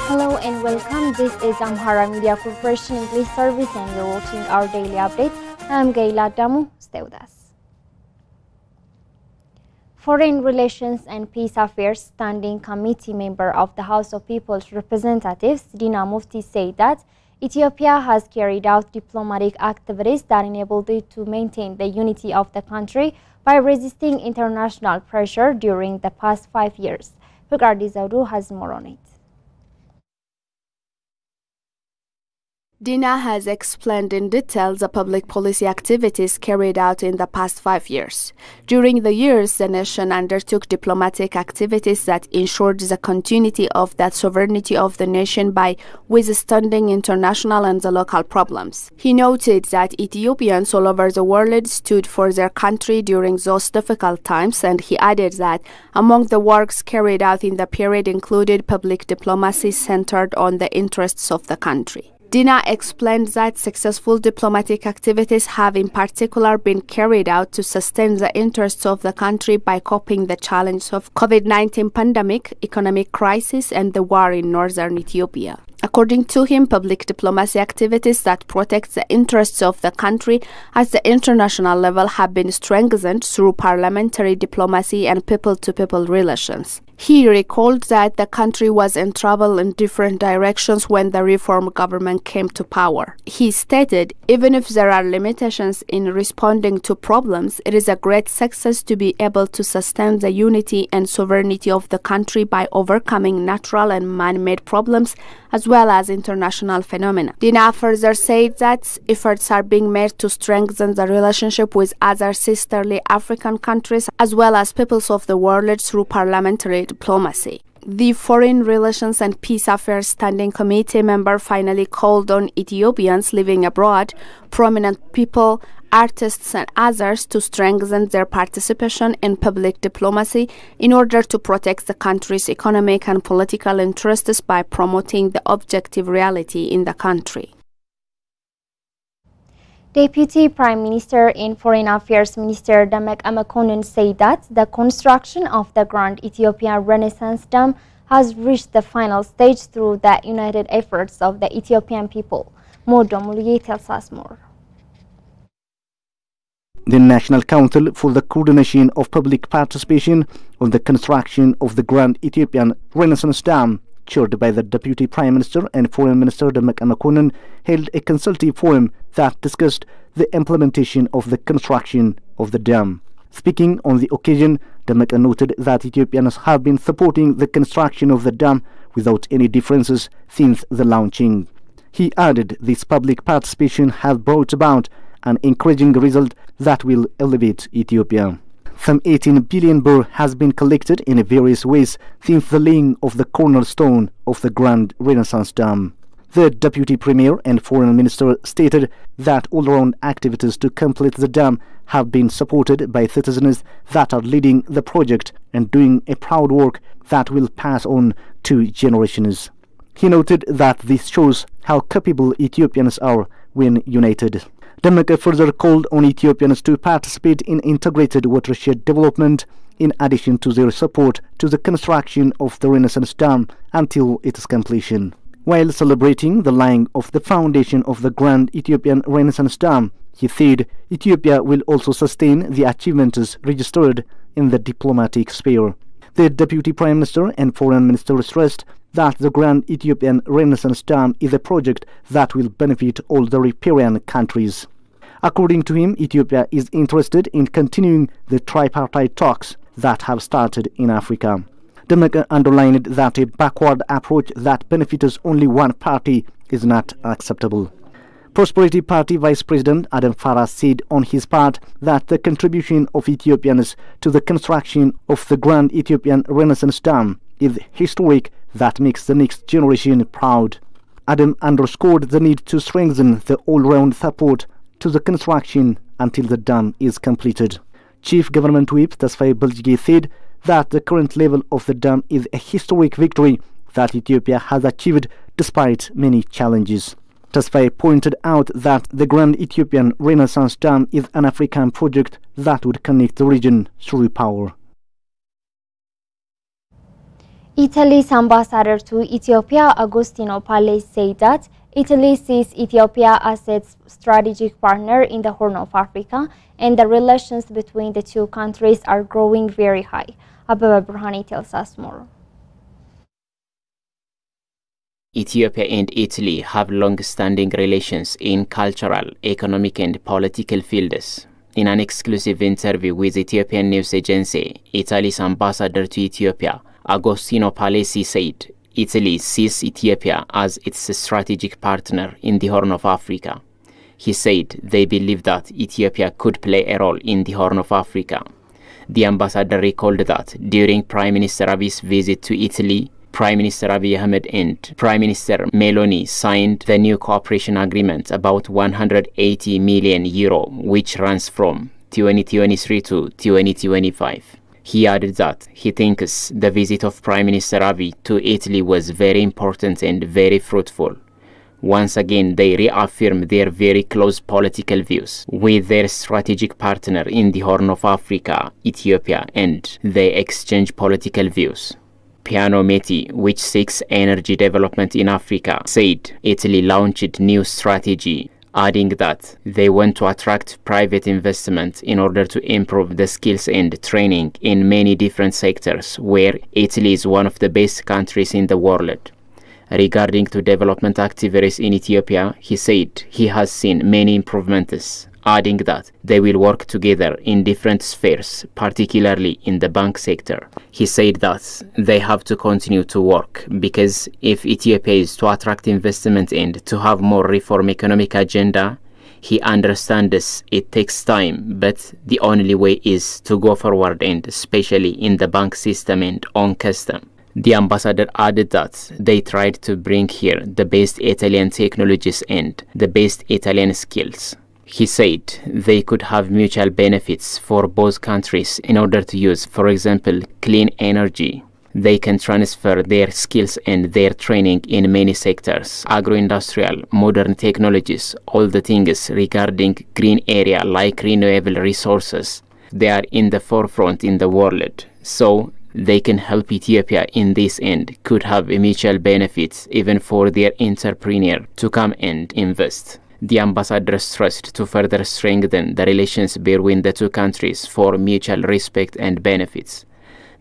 Hello and welcome. This is Amhara Media Corporation English Service and you're watching our daily update. I'm Gaila Damu. Stay with us. Foreign Relations and Peace Affairs Standing Committee member of the House of People's Representatives, Dina Mufti, said that Ethiopia has carried out diplomatic activities that enabled it to maintain the unity of the country by resisting international pressure during the past 5 years. Pugardi Zaudu has more on it. Dina has explained in detail the public policy activities carried out in the past 5 years. During the years, the nation undertook diplomatic activities that ensured the continuity of the sovereignty of the nation by withstanding international and the local problems. He noted that Ethiopians all over the world stood for their country during those difficult times, and he added that among the works carried out in the period included public diplomacy centered on the interests of the country. Dina explained that successful diplomatic activities have in particular been carried out to sustain the interests of the country by coping the challenge of COVID-19 pandemic, economic crisis and the war in northern Ethiopia. According to him, public diplomacy activities that protect the interests of the country at the international level have been strengthened through parliamentary diplomacy and people-to-people relations. He recalled that the country was in trouble in different directions when the reform government came to power. He stated, even if there are limitations in responding to problems, it is a great success to be able to sustain the unity and sovereignty of the country by overcoming natural and man-made problems as well as international phenomena. Dina further said that efforts are being made to strengthen the relationship with other sisterly African countries as well as peoples of the world through parliamentary diplomacy. The Foreign Relations and Peace Affairs Standing Committee member finally called on Ethiopians living abroad, prominent people, artists and others to strengthen their participation in public diplomacy in order to protect the country's economic and political interests by promoting the objective reality in the country. Deputy Prime Minister and Foreign Affairs Minister AMECO said that the construction of the Grand Ethiopian Renaissance Dam has reached the final stage through the united efforts of the Ethiopian people. Modomuluye tells us more. The National Council for the Coordination of Public Participation on the construction of the Grand Ethiopian Renaissance Dam, chaired by the Deputy Prime Minister and Foreign Minister AMECO, held a consultative forum that discussed the implementation of the construction of the dam. Speaking on the occasion, AMECO noted that Ethiopians have been supporting the construction of the dam without any differences since the launching. He added this public participation has brought about an encouraging result that will elevate Ethiopia. Some 18 billion birr has been collected in various ways since the laying of the cornerstone of the Grand Renaissance Dam. The Deputy Premier and Foreign Minister stated that all-round activities to complete the dam have been supported by citizens that are leading the project and doing a proud work that will pass on to generations. He noted that this shows how capable Ethiopians are when united. AMECO further called on Ethiopians to participate in integrated watershed development in addition to their support to the construction of the Renaissance Dam until its completion. While celebrating the laying of the foundation of the Grand Ethiopian Renaissance Dam, he said Ethiopia will also sustain the achievements registered in the diplomatic sphere. The Deputy Prime Minister and Foreign Minister stressed that the Grand Ethiopian Renaissance Dam is a project that will benefit all the riparian countries. According to him, Ethiopia is interested in continuing the tripartite talks that have started in Africa. AMECO underlined that a backward approach that benefits only one party is not acceptable. Prosperity Party Vice President Amhara said on his part that the contribution of Ethiopians to the construction of the Grand Ethiopian Renaissance Dam is historic that makes the next generation proud. Adam underscored the need to strengthen the all-round support to the construction until the dam is completed. Chief Government Whip Tasfaye Beljige said that the current level of the dam is a historic victory that Ethiopia has achieved despite many challenges. Tasfaye pointed out that the Grand Ethiopian Renaissance Dam is an African project that would connect the region through power. Italy's ambassador to Ethiopia, Agostino Pale, said that Italy sees Ethiopia as its strategic partner in the Horn of Africa, and the relations between the two countries are growing very high. Ababa Burhani tells us more. Ethiopia and Italy have long-standing relations in cultural, economic and political fields. In an exclusive interview with Ethiopian news agency, Italy's ambassador to Ethiopia, Agostino Palesi, said Italy sees Ethiopia as its strategic partner in the Horn of Africa. He said they believe that Ethiopia could play a role in the Horn of Africa. The ambassador recalled that during Prime Minister Abiy's visit to Italy, Prime Minister Abiy Ahmed and Prime Minister Meloni signed the new cooperation agreement about 180 million euro, which runs from 2023 to 2025. He added that he thinks the visit of Prime Minister Abiy to Italy was very important and very fruitful. Once again, they reaffirm their very close political views with their strategic partner in the Horn of Africa, Ethiopia, and they exchange political views. Piano Meti, which seeks energy development in Africa, said Italy launched new strategy, adding that they want to attract private investment in order to improve the skills and training in many different sectors where Italy is one of the best countries in the world. Regarding to development activities in Ethiopia, he said he has seen many improvements, adding that they will work together in different spheres, particularly in the bank sector. He said that they have to continue to work because if Ethiopia is to attract investment and to have more reform economic agenda, he understands it takes time, but the only way is to go forward, and especially in the bank system and on custom. The ambassador added that they tried to bring here the best Italian technologies and the best Italian skills. He said they could have mutual benefits for both countries in order to use, for example, clean energy. They can transfer their skills and their training in many sectors, agro-industrial, modern technologies, all the things regarding green area like renewable resources. They are in the forefront in the world, so they can help Ethiopia in this end, could have mutual benefits even for their entrepreneur to come and invest. The ambassador stressed to further strengthen the relations between the two countries for mutual respect and benefits.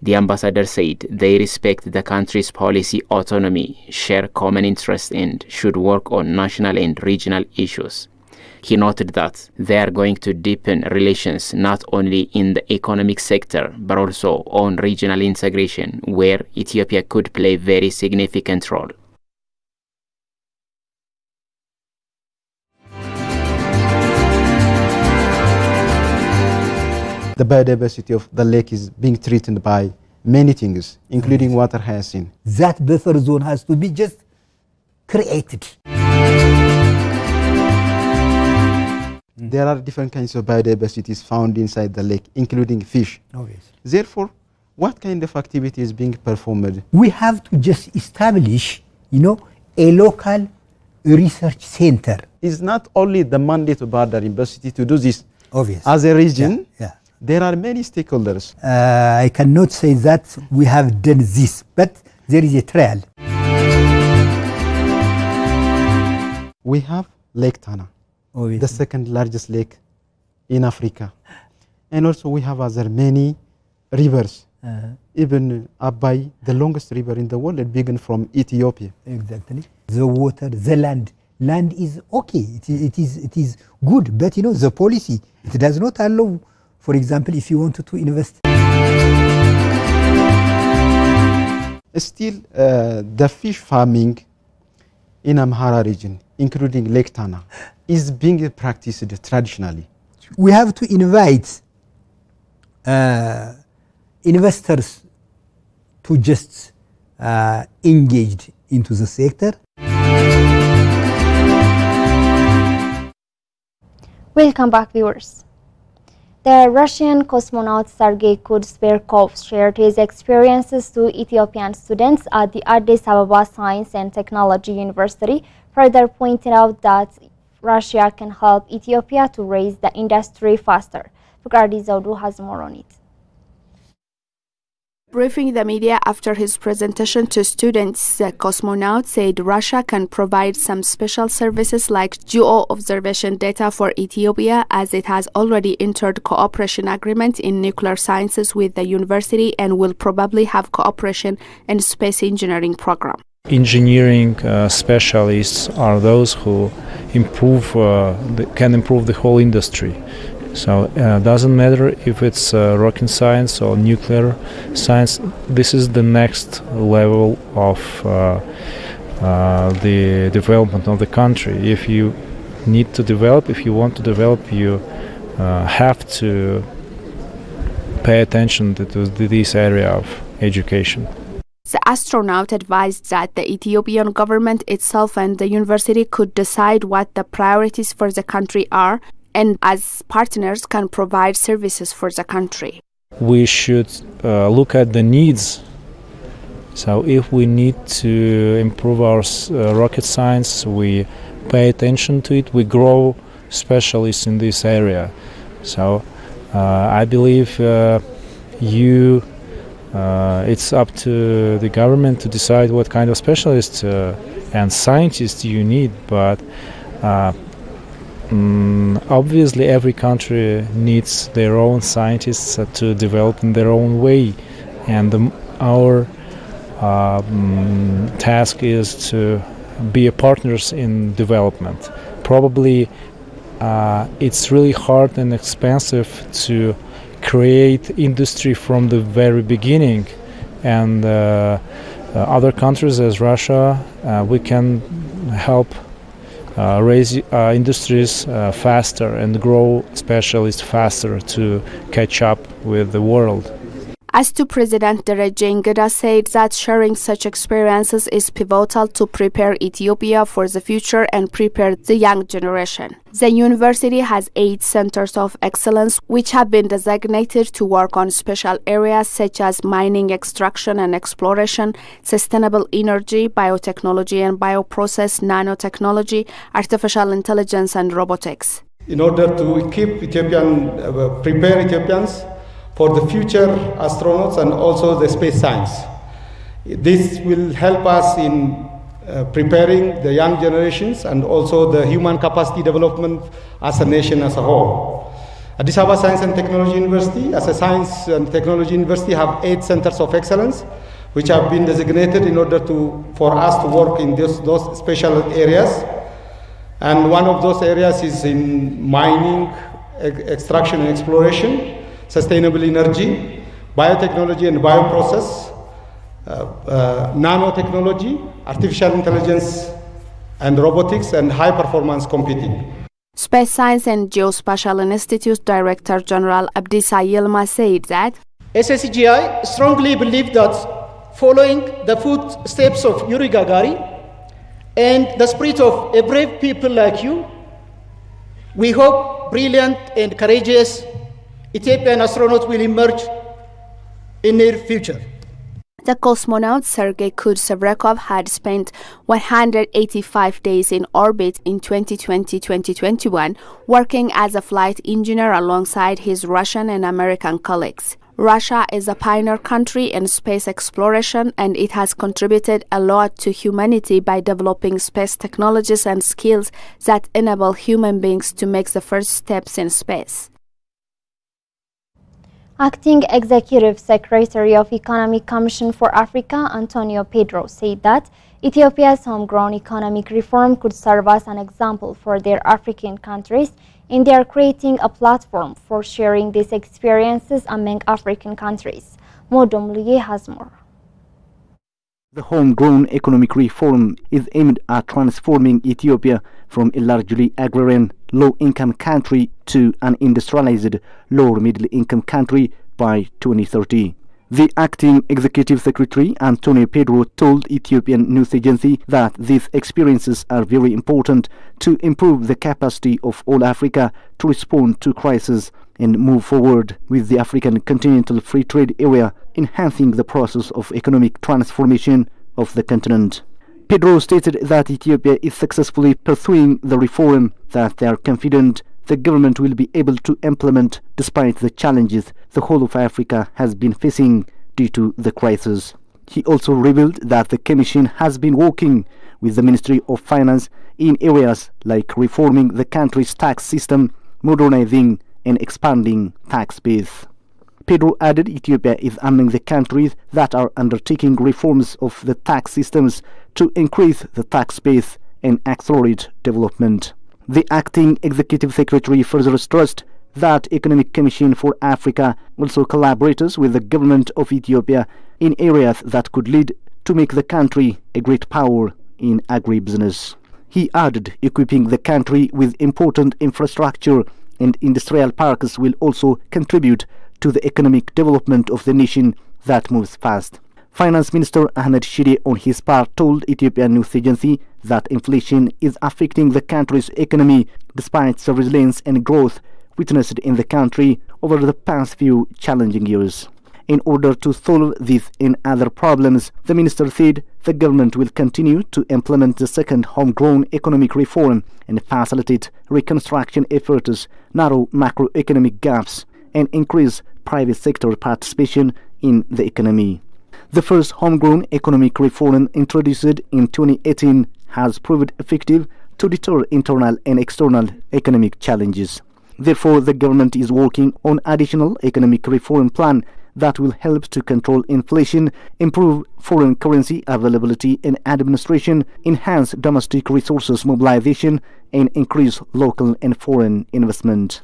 The ambassador said they respect the country's policy autonomy, share common interests and should work on national and regional issues. He noted that they are going to deepen relations not only in the economic sector but also on regional integration, where Ethiopia could play a very significant role. The biodiversity of the lake is being threatened by many things, including water hyacinth. That buffer zone has to be just created. There are different kinds of biodiversities found inside the lake, including fish. Obviously. Therefore, what kind of activity is being performed? We have to just establish, a local research center. It's not only the mandate of Bahar Dar University to do this. Obviously. As a region, Yeah. there are many stakeholders. I cannot say that we have done this, but there is a trial. We have Lake Tana, Obviously. the second largest lake in Africa. And also we have other many rivers. Even Abai, the longest river in the world, began from Ethiopia. Exactly. The water, the land. Land is okay. It is good, but the policy, it does not allow, for example, if you wanted to invest. Still, the fish farming in Amhara region, including Lake Tana, is being practiced traditionally. We have to invite investors to just engage into the sector. Welcome back, viewers. The Russian cosmonaut Sergei Kurzberkov shared his experiences to Ethiopian students at the Addis Ababa Science and Technology University, further pointing out that Russia can help Ethiopia to raise the industry faster. Fukardi Zaudu has more on it. Briefing the media after his presentation to students, the cosmonaut said Russia can provide some special services like geo-observation data for Ethiopia, as it has already entered cooperation agreement in nuclear sciences with the university and will probably have cooperation in space engineering program. Engineering specialists are those who can improve the whole industry. So it doesn't matter if it's rocket science or nuclear science. This is the next level of the development of the country. If you need to develop, if you want to develop, you have to pay attention to this area of education. The astronaut advised that the Ethiopian government itself and the university could decide what the priorities for the country are, and as partners can provide services for the country. We should look at the needs. So if we need to improve our rocket science, we pay attention to it, we grow specialists in this area. So I believe it's up to the government to decide what kind of specialists and scientists you need, but obviously every country needs their own scientists to develop in their own way, and our task is to be partners in development. Probably it's really hard and expensive to create industry from the very beginning, and other countries as Russia, we can help raise industries faster and grow specialists faster to catch up with the world. As to President Dereje Ngida said that sharing such experiences is pivotal to prepare Ethiopia for the future and prepare the young generation. The university has 8 centers of excellence which have been designated to work on special areas such as mining, extraction and exploration, sustainable energy, biotechnology and bioprocess, nanotechnology, artificial intelligence and robotics. In order to prepare Ethiopians for the future astronauts and also the space science. This will help us in preparing the young generations and also the human capacity development as a nation as a whole. Addis Ababa Science and Technology University, as a science and technology university, have 8 centers of excellence which have been designated in order for us to work in those special areas. And one of those areas is in mining, extraction and exploration, sustainable energy, biotechnology and bioprocess, nanotechnology, artificial intelligence and robotics, and high-performance computing. Space Science and Geospatial Institute Director General Abdisa Yilma said that SSGI strongly believe that following the footsteps of Yuri Gagarin and the spirit of a brave people like you, we hope brilliant and courageous Ethiopian astronauts will emerge in near future. The cosmonaut Sergei Kudsevrekov had spent 185 days in orbit in 2020-2021, working as a flight engineer alongside his Russian and American colleagues. Russia is a pioneer country in space exploration, and it has contributed a lot to humanity by developing space technologies and skills that enable human beings to make the first steps in space. Acting Executive Secretary of Economic Commission for Africa, Antonio Pedro, said that Ethiopia's homegrown economic reform could serve as an example for their African countries, and they are creating a platform for sharing these experiences among African countries. Modomluye has more. The homegrown economic reform is aimed at transforming Ethiopia from a largely agrarian, low-income country to an industrialized, lower-middle-income country by 2030. The acting executive secretary, Antonio Pedro, told Ethiopian news agency that these experiences are very important to improve the capacity of all Africa to respond to crises and move forward with the African Continental Free Trade Area, enhancing the process of economic transformation of the continent. Pedro stated that Ethiopia is successfully pursuing the reform that they are confident the government will be able to implement despite the challenges the whole of Africa has been facing due to the crisis. He also revealed that the Commission has been working with the Ministry of Finance in areas like reforming the country's tax system, modernizing and expanding tax base. Pedro added Ethiopia is among the countries that are undertaking reforms of the tax systems to increase the tax base and accelerate development. The acting executive secretary further stressed that Economic Commission for Africa also collaborates with the government of Ethiopia in areas that could lead to make the country a great power in agribusiness. He added equipping the country with important infrastructure and industrial parks will also contribute to the economic development of the nation that moves fast. Finance Minister Ahmed Shide on his part told Ethiopian News Agency that inflation is affecting the country's economy despite the resilience and growth witnessed in the country over the past few challenging years. In order to solve these and other problems, the minister said the government will continue to implement the second homegrown economic reform and facilitate reconstruction efforts, narrow macroeconomic gaps, and increase private sector participation in the economy. The first homegrown economic reform introduced in 2018 has proved effective to deter internal and external economic challenges. Therefore, the government is working on additional economic reform plan that will help to control inflation, improve foreign currency availability and administration, enhance domestic resources mobilization, and increase local and foreign investment.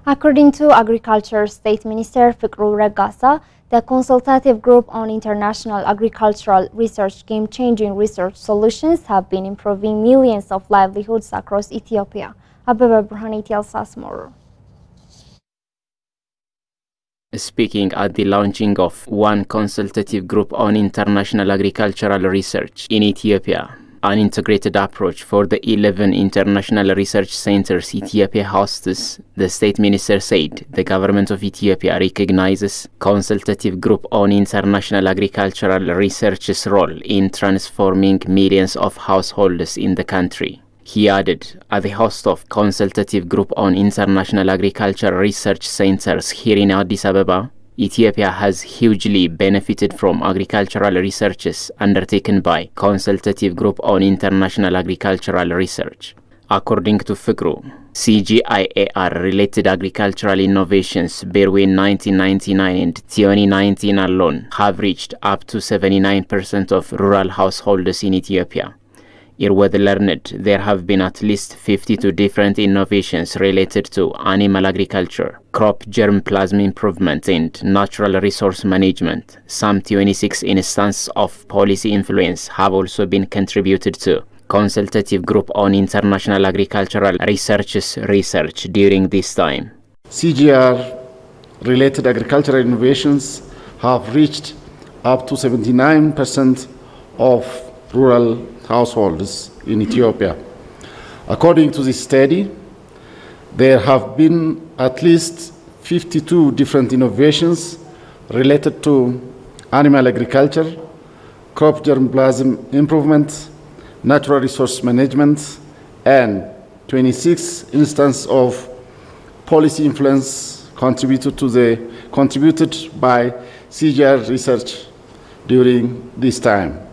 According to Agriculture State Minister Fikru Regasa, the consultative group on international agricultural research game-changing research solutions have been improving millions of livelihoods across Ethiopia. Abeba Burhani tells us more. Speaking at the launching of one consultative group on international agricultural research in Ethiopia, an integrated approach for the 11 international research centers Ethiopia hosts, the state minister said the government of Ethiopia recognizes consultative group on international agricultural research's role in transforming millions of households in the country. He added, as the host of consultative group on international agricultural research centers here in Addis Ababa, Ethiopia has hugely benefited from agricultural researches undertaken by Consultative Group on International Agricultural Research. According to Fikru, CGIAR-related agricultural innovations between 1999 and 2019 alone have reached up to 79% of rural households in Ethiopia. Irwed learned there have been at least 52 different innovations related to animal agriculture, crop germplasm improvement and natural resource management. Some 26 instances of policy influence have also been contributed to Consultative Group on International Agricultural Research's research during this time. CGR-related agricultural innovations have reached up to 79% of rural households in Ethiopia. According to this study, there have been at least 52 different innovations related to animal agriculture, crop germplasm improvement, natural resource management, and 26 instances of policy influence contributed by CGR research during this time.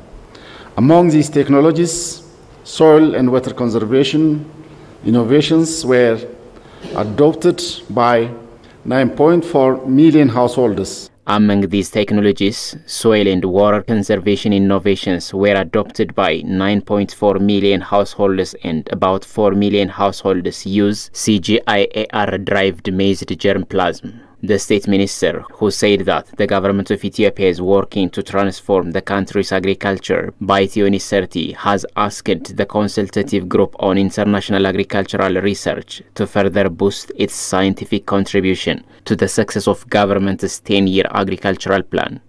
Among these technologies, soil and water conservation innovations were adopted by 9.4 million households. Among these technologies, soil and water conservation innovations were adopted by 9.4 million households, and about 4 million households use CGIAR-derived maize germplasm. The state minister, who said that the government of Ethiopia is working to transform the country's agriculture by 2030, has asked the Consultative Group on International Agricultural Research to further boost its scientific contribution to the success of government's 10-year agricultural plan.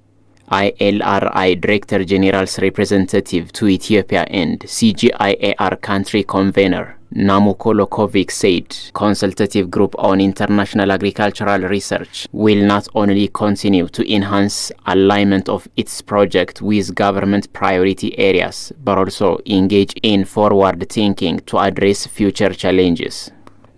ILRI Director General's representative to Ethiopia and CGIAR country convener Namuko Lokovic said Consultative Group on International Agricultural Research will not only continue to enhance alignment of its project with government priority areas, but also engage in forward thinking to address future challenges.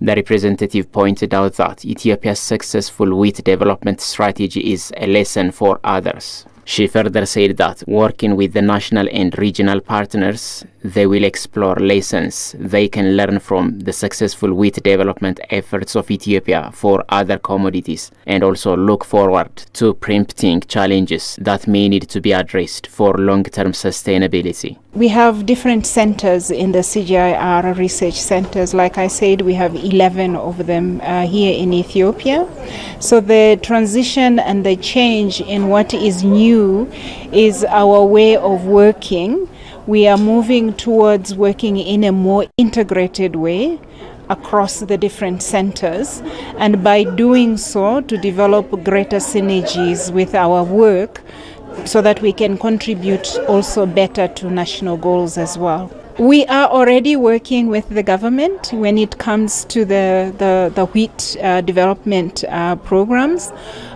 The representative pointed out that Ethiopia's successful wheat development strategy is a lesson for others. She further said that working with the national and regional partners, they will explore lessons they can learn from the successful wheat development efforts of Ethiopia for other commodities, and also look forward to preempting challenges that may need to be addressed for long-term sustainability. We have different centers in the CGIAR research centers. Like I said, we have 11 of them here in Ethiopia. So the transition and the change in what is new is our way of working. We are moving towards working in a more integrated way across the different centers, and by doing so to develop greater synergies with our work so that we can contribute also better to national goals as well. We are already working with the government when it comes to the wheat development programs.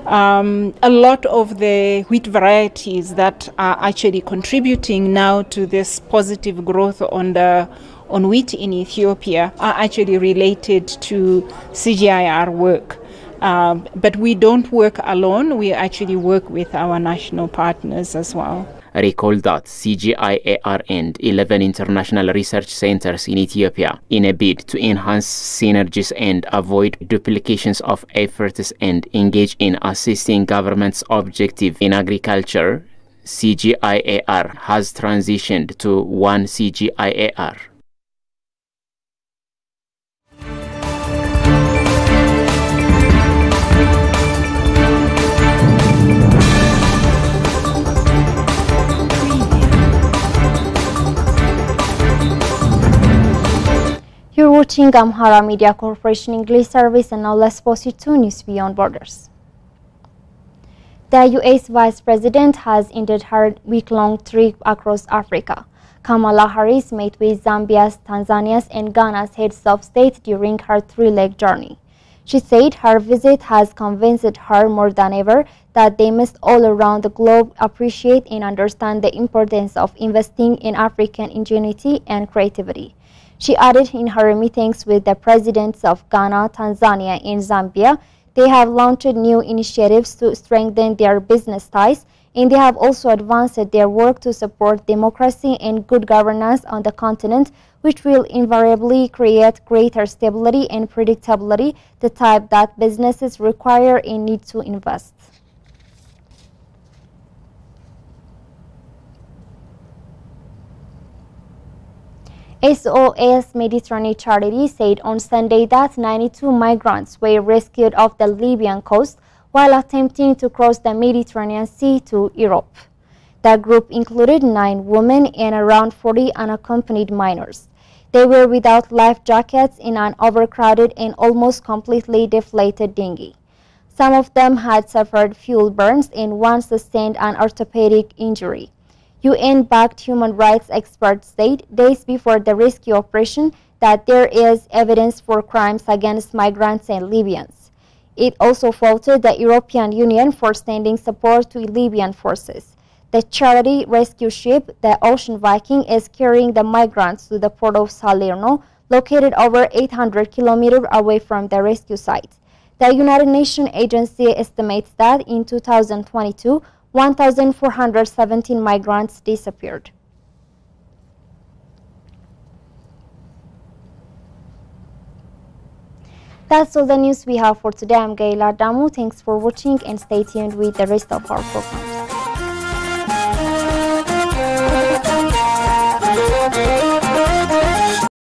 A lot of the wheat varieties that are actually contributing now to this positive growth on wheat in Ethiopia are actually related to CGIAR work. But we don't work alone, we actually work with our national partners as well. Recall that CGIAR and 11 international research centers in Ethiopia, in a bid to enhance synergies and avoid duplications of efforts and engage in assisting government's objective in agriculture, CGIAR has transitioned to one CGIAR. You're watching Amhara Media Corporation English Service, and now let's proceed to News Beyond Borders. The U.S. Vice President has ended her week-long trip across Africa. Kamala Harris met with Zambia's, Tanzania's, and Ghana's heads of state during her three-leg journey. She said her visit has convinced her more than ever that they must all around the globe appreciate and understand the importance of investing in African ingenuity and creativity. She added in her meetings with the presidents of Ghana, Tanzania, and Zambia, they have launched new initiatives to strengthen their business ties, and they have also advanced their work to support democracy and good governance on the continent, which will invariably create greater stability and predictability, the type that businesses require and need to invest. SOS Mediterranean Charity said on Sunday that 92 migrants were rescued off the Libyan coast while attempting to cross the Mediterranean Sea to Europe. The group included 9 women and around 40 unaccompanied minors. They were without life jackets in an overcrowded and almost completely deflated dinghy. Some of them had suffered fuel burns and one sustained an orthopedic injury. UN-backed human rights experts said days before the rescue operation that there is evidence for crimes against migrants and Libyans. It also faulted the European Union for sending support to Libyan forces. The charity rescue ship, the Ocean Viking, is carrying the migrants to the port of Salerno, located over 800 kilometers away from the rescue site. The United Nations agency estimates that in 2022, 1,417 migrants disappeared. That's all the news we have for today. I'm Gaila Damu. Thanks for watching and stay tuned with the rest of our program.